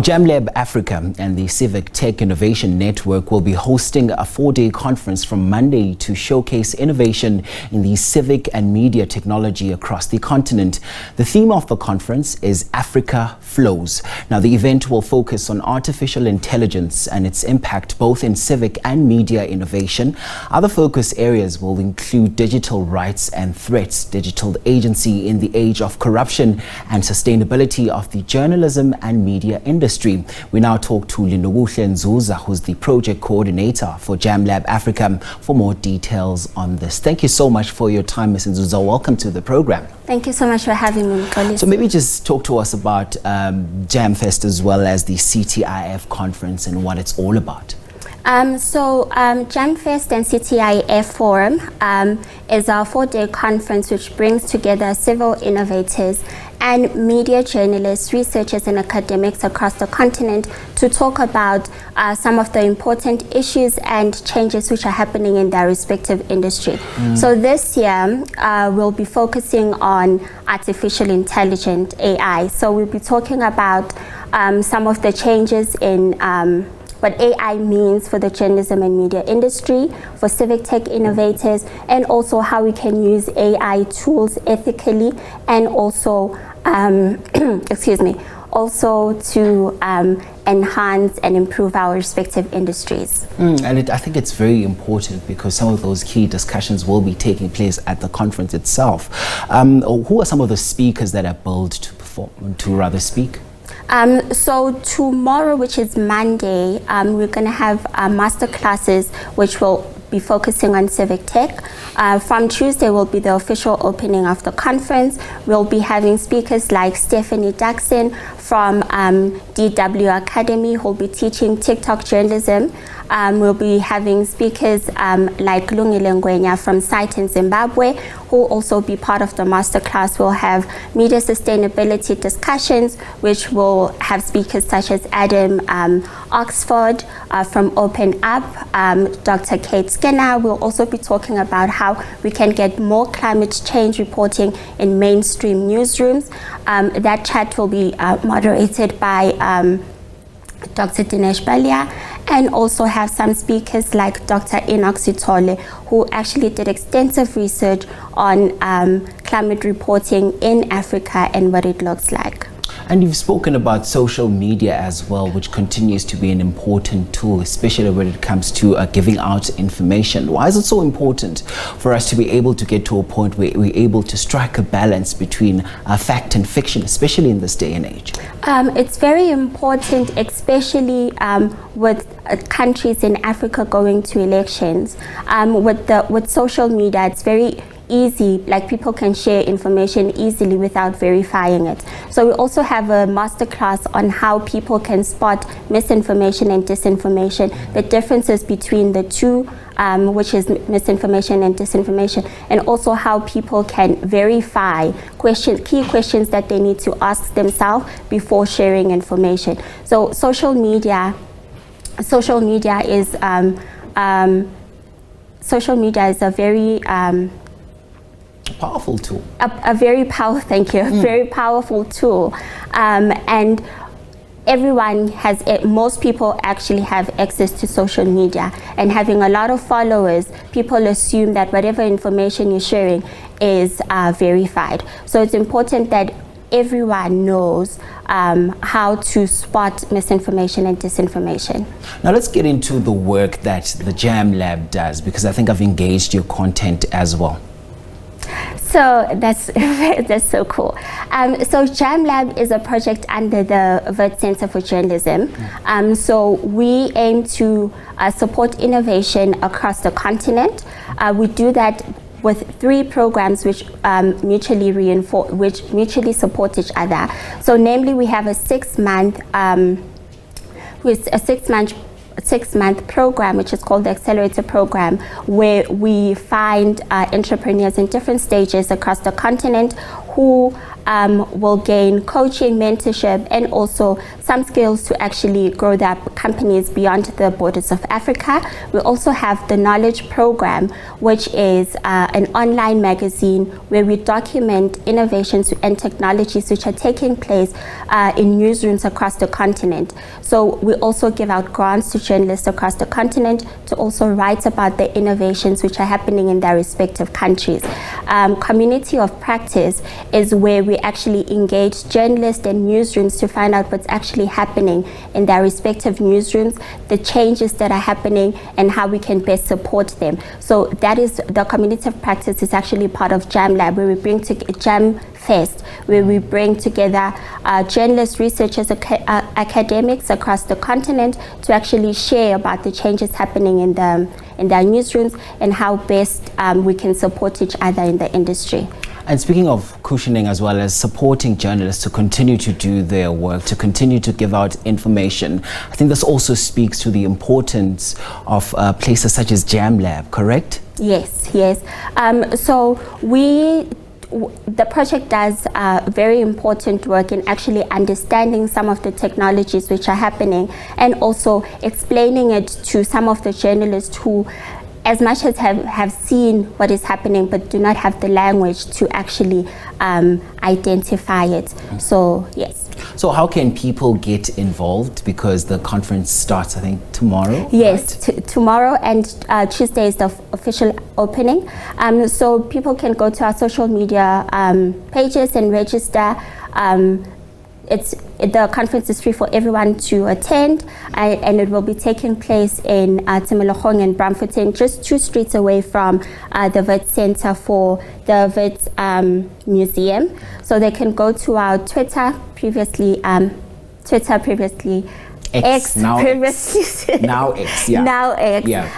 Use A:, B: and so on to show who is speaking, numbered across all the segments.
A: Jamlab Africa and the Civic Tech Innovation Network will be hosting a 4-day conference from Monday to showcase innovation in the civic and media technology across the continent. The theme of the conference is Africa Flows. Now, the event will focus on artificial intelligence and its impact both in civic and media innovation. Other focus areas will include digital rights and threats, digital agency in the age of corruption, and sustainability of the journalism and media industry. We now talk to Lindokuhle Nzuza, who's the project coordinator for Jamlab Africa, for more details on this. Thank you so much for your time, Ms. Nzuza. Welcome to the program.
B: Thank you so much for having me, Nicole.
A: So maybe just talk to us about Jamfest as well as the CTIF conference and what it's all about.
B: Jamfest and CTIF Forum is our 4-day conference which brings together civil innovators and media journalists, researchers and academics across the continent to talk about some of the important issues and changes which are happening in their respective industry. So this year we'll be focusing on artificial intelligence, AI. So we'll be talking about some of the changes in what AI means for the journalism and media industry, for civic tech innovators, and also how we can use AI tools ethically and also, also to enhance and improve our respective industries.
A: I think it's very important because some of those key discussions will be taking place at the conference itself. Who are some of the speakers that are billed to speak?
B: So tomorrow, which is Monday, we're going to have master classes which will be focusing on civic tech. From Tuesday will be the official opening of the conference. We'll be having speakers like Stephanie Jackson from DW Academy, who will be teaching TikTok journalism. We'll be having speakers like Lindokuhle Nzuza from Site in Zimbabwe, who will also be part of the masterclass. We'll have media sustainability discussions, which will have speakers such as Adam Oxford from Open Up, Dr. Kate Skinner. We'll also be talking about how we can get more climate change reporting in mainstream newsrooms. That chat will be moderated by Dr. Dinesh Balia, and also have some speakers like Dr. Enoch Sithole, who actually did extensive research on climate reporting in Africa and what it looks like.
A: And you've spoken about social media as well, which continues to be an important tool, especially when it comes to giving out information. Why is it so important for us to be able to get to a point where we're able to strike a balance between fact and fiction, especially in this day and age?
B: It's very important, especially with countries in Africa going to elections. With social media, it's very easy, like people can share information easily without verifying it. So we also have a masterclass on how people can spot misinformation and disinformation, the differences between the two, which is misinformation and disinformation, and also how people can verify key questions that they need to ask themselves before sharing information. So social media is a very
A: powerful tool.
B: Very powerful tool, and most people actually have access to social media, and having a lot of followers, people assume that whatever information you're sharing is verified. So it's important that everyone knows how to spot misinformation and disinformation.
A: Now let's get into the work that the Jamlab does, because I think I've engaged your content as well.
B: So that's so cool. So Jamlab is a project under the Wits Center for Journalism. So we aim to support innovation across the continent. We do that with 3 programs which mutually support each other. So namely, we have a 6-month program, which is called the Accelerator Program, where we find entrepreneurs in different stages across the continent who will gain coaching, mentorship, and also some skills to actually grow their companies beyond the borders of Africa. We also have the Knowledge Program, which is an online magazine where we document innovations and technologies which are taking place in newsrooms across the continent. So we also give out grants to journalists across the continent to also write about the innovations which are happening in their respective countries. Community of Practice is where we actually engage journalists and newsrooms to find out what's actually happening in their respective newsrooms, the changes that are happening, and how we can best support them. So that is the Community of Practice is actually part of Jamlab, where we bring to Jamfest, where we bring together journalists, researchers, academics across the continent to actually share about the changes happening in their newsrooms and how best we can support each other in the industry.
A: And speaking of cushioning as well as supporting journalists to continue to do their work, to continue to give out information, I think this also speaks to the importance of places such as Jamlab, correct?
B: Yes. So the project does very important work in actually understanding some of the technologies which are happening and also explaining it to some of the journalists who as much as have seen what is happening but do not have the language to actually identify it. So yes.
A: So how can people get involved? Because the conference starts, I think, tomorrow?
B: Yes,
A: right?
B: Tomorrow and Tuesday is the official opening. So people can go to our social media pages and register. The conference is free for everyone to attend, and it will be taking place in Tsimologong and Bramfontein, just 2 streets away from the Wits Center for the Wits Museum. So they can go to our Twitter, previously X,
A: now
B: previously
A: now X, yeah.
B: Now X,
A: yeah.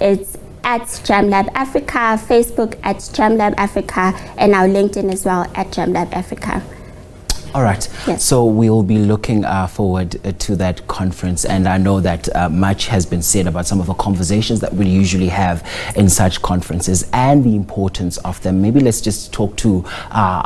B: It's at Jamlab Africa, Facebook at Jamlab Africa, and our LinkedIn as well at Jamlab Africa.
A: All right.
B: Yes.
A: So we'll be looking forward to that conference, and I know that much has been said about some of the conversations that we usually have in such conferences and the importance of them. Maybe let's just talk to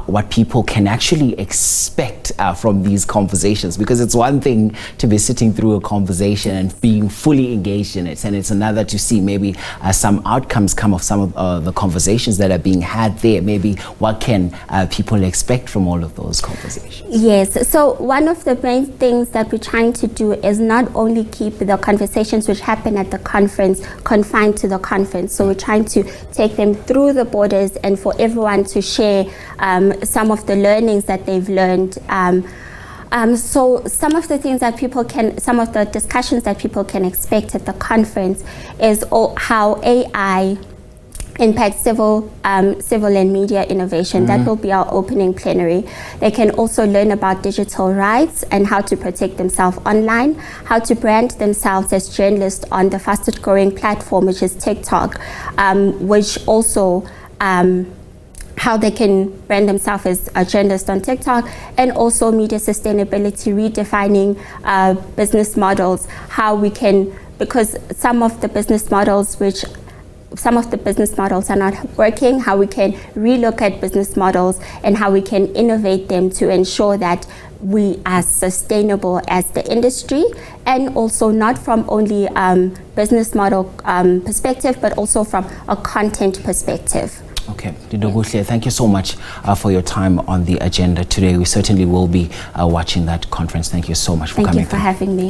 A: what people can actually expect from these conversations, because it's one thing to be sitting through a conversation and being fully engaged in it, and it's another to see maybe some outcomes come of some of the conversations that are being had there. Maybe what can people expect from all of those conversations?
B: Yes, so one of the main things that we're trying to do is not only keep the conversations which happen at the conference confined to the conference. So we're trying to take them through the borders and for everyone to share some of the learnings that they've learned. So some of the things that some of the discussions that people can expect at the conference is how AI impact civil and media innovation. That will be our opening plenary. They can also learn about digital rights and how to protect themselves online, how to brand themselves as journalists on the fastest growing platform, which is TikTok, which also how they can brand themselves as a journalist on TikTok, and also media sustainability, redefining business models, how we can, because some of the business models are not working, how we can relook at business models and how we can innovate them to ensure that we are sustainable as the industry, and also not from only business model perspective, but also from a content perspective.
A: Okay, Lindokuhle, thank you so much for your time on the agenda today. We certainly will be watching that conference. Thank you so much for coming.
B: Thank you for having me.